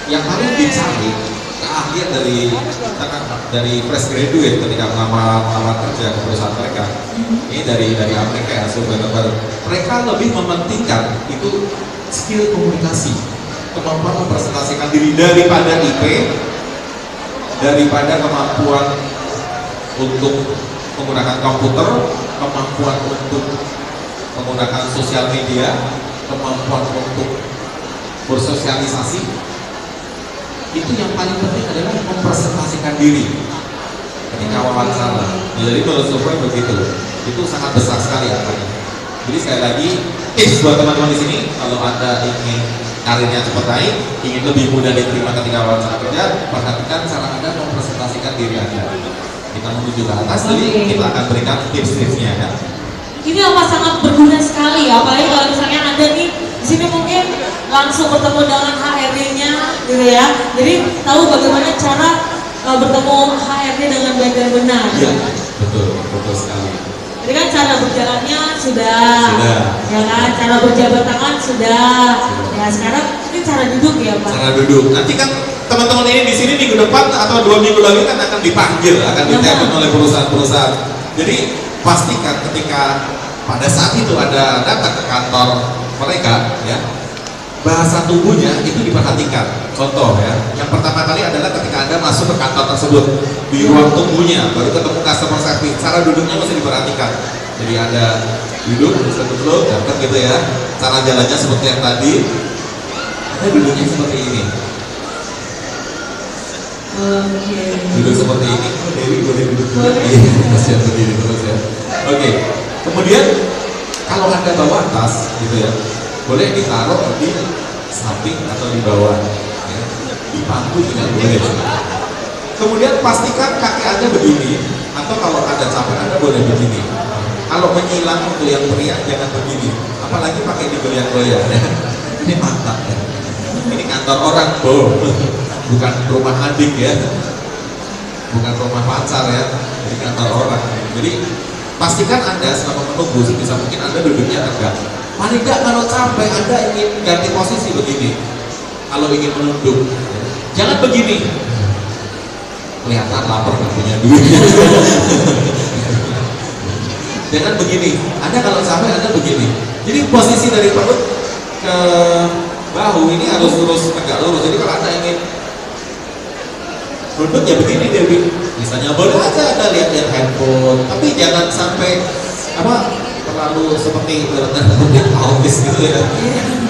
yang paling dicari keahlian dari fresh graduate ketika melamar kerja ke perusahaan mereka. Ini dari Amerika ya, survei terbaru. Mereka lebih mementingkan itu skill komunikasi, kemampuan mempresentasikan diri daripada IP, daripada kemampuan untuk menggunakan komputer, kemampuan untuk menggunakan sosial media, kemampuan untuk bersosialisasi. Itu yang paling penting adalah mempresentasikan diri ketika wawancara. Jadi menurut survei begitu, itu sangat besar sekali angkanya. Jadi sekali lagi tips buat teman-teman di sini, kalau Anda ingin karirnya cepat naik, ingin lebih mudah diterima ketika wawancara kerja, perhatikan cara Anda mempresentasikan diri Anda. Kita menuju ke atas, jadi kita akan berikan tips-tipsnya ya. Ini apa sangat berguna sekali ya, apalagi kalau misalnya Anda nih di sini mungkin langsung bertemu dengan HRD-nya gitu ya. Jadi tahu bagaimana cara bertemu HRD dengan baik dan benar. Iya, betul sekali. Jadi kan cara berjalannya sudah, ya kan, cara berjabat tangan sudah. Ya sekarang ini cara duduk ya Pak. Cara duduk. Nanti kan teman-teman ini di sini minggu depan atau 2 minggu lagi kan akan dipanggil, akan ditelepon oleh perusahaan-perusahaan. Jadi pastikan ketika pada saat itu ada datang ke kantor mereka, ya, bahasa tubuhnya itu diperhatikan. Contoh ya, yang pertama kali adalah ketika Anda masuk ke kantor tersebut, di ruang tunggunya, baru ketemu customer service, cara duduknya mesti diperhatikan. Jadi Anda duduk, duduk, dapat gitu ya. Cara jalannya seperti yang tadi, Anda duduknya seperti ini. Duduk seperti ini. Dewi boleh duduk dulu. Iya, kasihan berdiri terus ya. Oke. Kemudian kalau Anda bawa tas gitu ya, boleh ditaruh di samping atau di bawah ya. Di bangku juga boleh. Kemudian pastikan kaki Anda begini, atau kalau Anda capek Anda boleh begini. Kalau menyilang untuk yang pria jangan begini, apalagi pakai digoyang-goyang ya. Ini mantap ya. Ini kantor orang, bukan rumah adik ya, bukan rumah pacar ya, jadi kantor orang. Jadi pastikan Anda selama menunggu sebisa mungkin Anda duduknya tegak. Paling tidak kalau capek Anda ingin ganti posisi begini. Kalau ingin menunduk, jangan begini. Kelihatan lapar nggak punya duit. Jangan begini. Anda kalau capek Anda begini. Jadi posisi dari perut ke bahu ini harus lurus, tegak lurus. Jadi kalau Anda ingin duduk ya begini Dewi. Misalnya boleh aja Anda lihat-lihat handphone, tapi jangan sampai terlalu seperti autis gitu ya.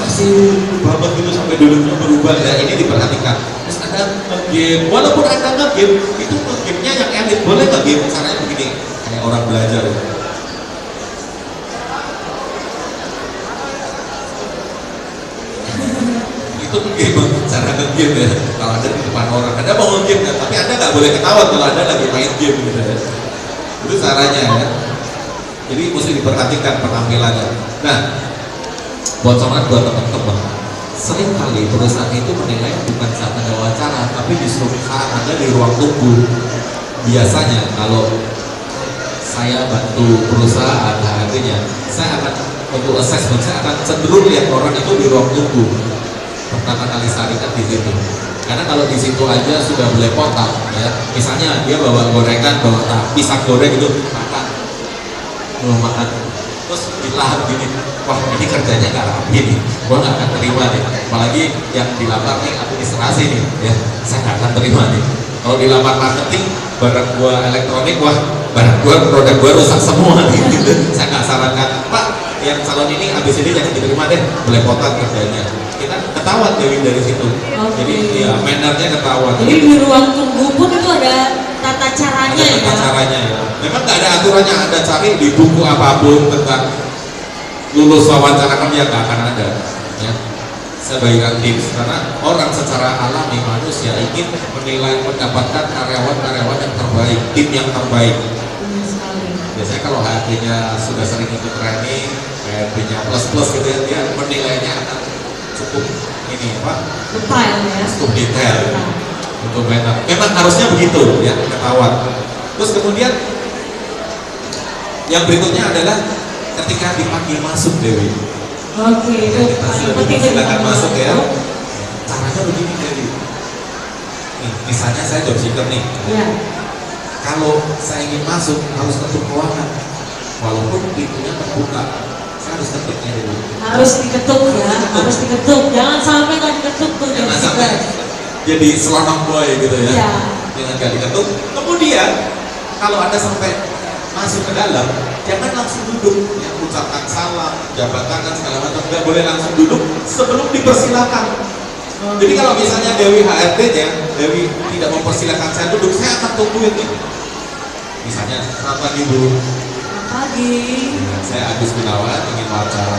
Masih banget gitu sampai duduknya berubah ya. Ini diperhatikan. Terus Anda nge-game, walaupun Anda nge-game, itu nge-game-nya yang elit. Boleh nge-game caranya begini, kayak orang belajar ya. Itu nge-game, cara nge-game ya. Kalau Anda di depan orang, Anda mau nge-game ya, tapi Anda nggak boleh ketawa kalau Anda lagi main game gitu ya. Itu caranya ya. Jadi mesti diperhatikan penampilannya. Nah, bocoran buat teman-teman, sering kali perusahaan itu menilai bukan saat Anda wawancara, tapi justru saat Anda di ruang tunggu. Biasanya kalau saya bantu perusahaan HRD-nya, saya akan untuk assessment, saya akan cenderung lihat orang itu di ruang tunggu. Pertama kali saringan di situ. Karena kalau di situ aja sudah belepotan, ya. Misalnya dia bawa gorengan, bawa pisang goreng gitu, makan. Terus dilahap gini, wah ini kerjanya nggak rapi nih, gua nggak akan terima nih. Apalagi yang dilamar nih administrasi nih, ya saya nggak akan terima nih. Kalau dilamar marketing, barang gua elektronik, wah barang gua, produk gua rusak semua nih. Gitu. Saya nggak sarankan, Pak, yang calon ini habis ini jangan diterima deh, belepotan kerjanya. Kita ketahuan Dewi dari situ. Jadi ya mannernya ketahuan. Jadi di ruang tunggu pun itu ada tata caranya ya. Tata caranya ya. Memang nggak ada aturannya. Anda cari di buku apapun tentang lulus wawancara kerja nggak akan ada. Ya. Saya bagikan tips karena orang secara alami manusia ingin menilai mendapatkan karyawan-karyawan yang terbaik, tim yang terbaik. Biasanya kalau HRD-nya sudah sering ikut training, HRD-nya plus gitu ya, dia menilainya akan cukup ini detail ya. Cukup detail. Untuk manner. Memang harusnya begitu ya, ketahuan. Terus kemudian yang berikutnya adalah ketika dipanggil masuk Dewi. Oke, itu silakan masuk ya. Caranya begini Dewi. misalnya saya job seeker nih, Iya. kalau saya ingin masuk harus ketuk ruangan, walaupun pintunya terbuka, saya harus ketuknya dulu. Harus diketuk ya, harus diketuk. Jangan sampai nggak diketuk tuh. Jangan job sampai seeker. jadi selamang boy gitu ya. Iya. Dengan gak diketuk. Kemudian kalau Anda sampai masuk ke dalam, jangan langsung duduk, ya, ucapkan salam, jabat tangan segala macam, nggak boleh langsung duduk sebelum dipersilakan. Jadi kalau misalnya Dewi HRD-nya, Dewi tidak mempersilahkan saya duduk, saya akan tungguin nih. Misalnya, selamat pagi Bu. Selamat pagi. Ya, saya Agus Gunawan, ingin wawancara.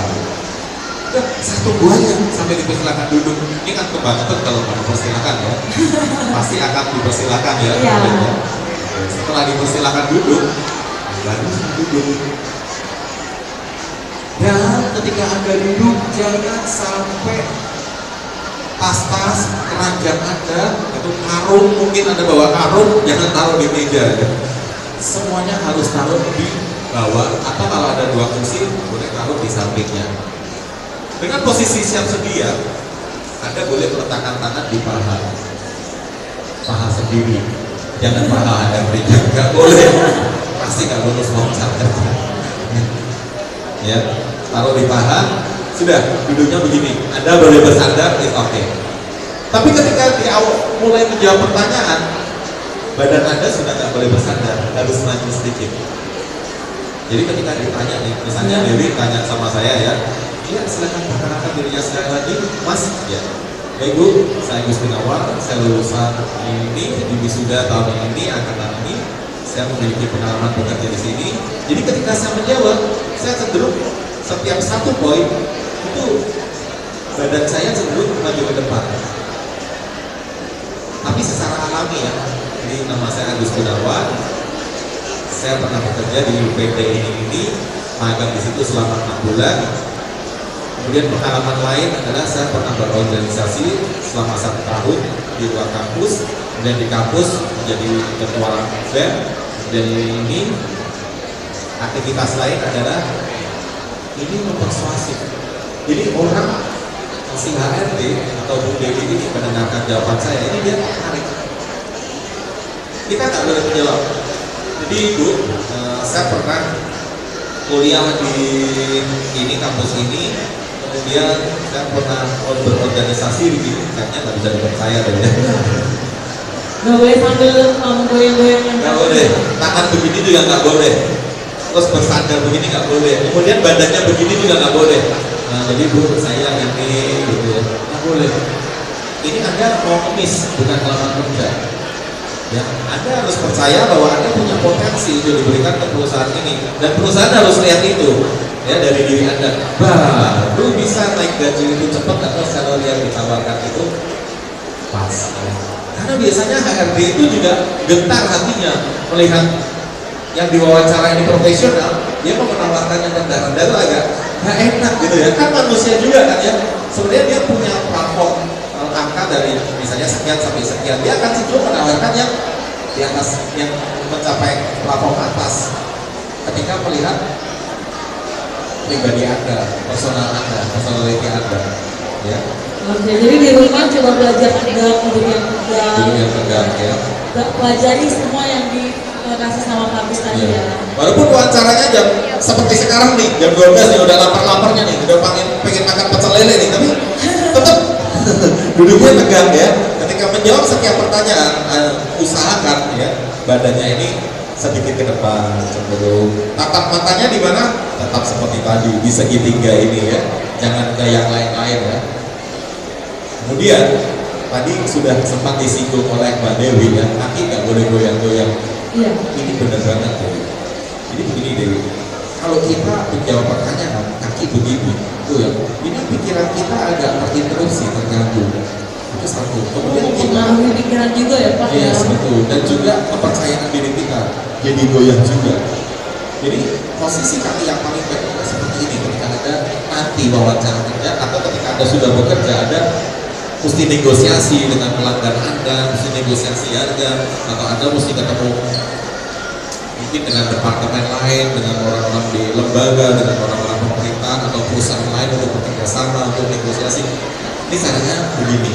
Udah, saya tunggu aja sampai dipersilakan duduk. Ini kan kebangetan kalau nggak dipersilakan ya. Pasti akan dipersilakan ya. Iya. Oke, setelah dipersilakan duduk, baru saya duduk. Dan ketika Anda duduk, jangan sampai tas-tas, keranjang Anda, atau karung, mungkin Anda bawa karung, jangan taruh di meja ya. Semuanya harus taruh di bawah, atau kalau ada dua kursi, boleh taruh di sampingnya. Dengan posisi siap sedia, Anda boleh meletakkan tangan di paha sendiri, jangan paha Anda berikan, nggak boleh, pasti nggak lulus wawancara. Ya, taruh di paha, sudah duduknya begini. Anda boleh bersandar, it's okay. Tapi ketika di awal mulai menjawab pertanyaan, badan Anda sudah nggak boleh bersandar, harus maju sedikit. Jadi ketika ditanya nih, misalnya Dewi tanya sama saya ya, iya silakan perkenalkan dirinya sekali lagi, Mas. Ya, baik Bu, saya Agus Gunawan, saya lulusan ini di wisuda tahun ini, angkatan ini. Saya memiliki pengalaman bekerja di sini. Jadi ketika saya menjawab, saya cenderung setiap satu poin itu badan saya cenderung maju ke depan. Tapi secara alami ya, ini nama saya Agus Gunawan. Saya pernah bekerja di UPT ini, magang di situ selama 6 bulan. Kemudian pengalaman lain adalah saya pernah berorganisasi selama 1 tahun di luar kampus, kemudian di kampus menjadi ketua BEM. Dan ini aktivitas lain adalah ini mempersuasif. Jadi orang si HRD atau Bu Dewi ini mendengarkan jawaban saya, ini dia tertarik. Kita nggak boleh menjawab. Jadi Bu, saya pernah kuliah di ini kampus ini, kemudian saya pernah berorganisasi di sini, kayaknya nggak bisa dipercaya deh ya. Nggak boleh sambil goyang-goyang. Nggak boleh, tangan begini juga nggak boleh, terus bersandar begini nggak boleh, kemudian badannya begini juga nggak boleh. Nah, jadi Bu, saya ini gitu ya, nggak boleh. Ini Anda mau ngemis, bukan ngelamar kerja. Ya, Anda harus percaya bahwa Anda punya potensi untuk diberikan ke perusahaan ini, dan perusahaan harus lihat itu ya dari diri Anda. Baru bisa naik gaji itu cepat atau salary yang ditawarkan itu pas. Karena biasanya HRD itu juga gentar hatinya melihat yang diwawancara ini profesional, dia mau menawarkan yang rendah-rendah itu agak nggak enak gitu ya. Kan manusia juga kan ya. Sebenarnya dia punya platform angka dari misalnya sekian sampai sekian, dia akan cenderung menawarkan yang di atas, yang mencapai platform atas ketika melihat pribadi Anda, personality Anda ya. Oke, jadi di rumah coba belajar tegak, duduk yang tegak. Duduk yang tegak ya. Pelajari semua yang dikasih sama Pak Bis tadi ya. Walaupun wawancaranya jam seperti sekarang nih, jam 12 nih, udah lapar-laparnya nih, udah pengen makan pecel lele nih, tapi tetap duduknya tegak ya. Ketika menjawab setiap pertanyaan, usahakan ya badannya ini sedikit ke depan, cenderung tatap matanya di mana, tetap seperti tadi di segitiga ini ya, jangan ke yang lain-lain ya. Kemudian tadi sudah sempat disinggung oleh Mbak Dewi ya, kaki nggak boleh goyang-goyang. Iya. Ini benar banget Dewi. Jadi begini Dewi, kalau kita menjawab pertanyaan kaki begini, tuh ya, ini pikiran kita agak terinterupsi, terganggu. Itu satu. Kemudian kita Mempengaruhi pikiran juga ya Pak. iya betul, dan juga kepercayaan diri kita jadi goyang juga. Jadi posisi kaki yang paling baik adalah seperti ini ketika Anda nanti wawancara kerja atau ketika Anda sudah bekerja, Anda mesti negosiasi dengan pelanggan Anda, mesti negosiasi harga, atau Anda mesti ketemu mungkin dengan departemen lain, dengan orang-orang di lembaga, dengan orang-orang pemerintah atau perusahaan lain untuk bekerja sama untuk negosiasi. Ini caranya begini.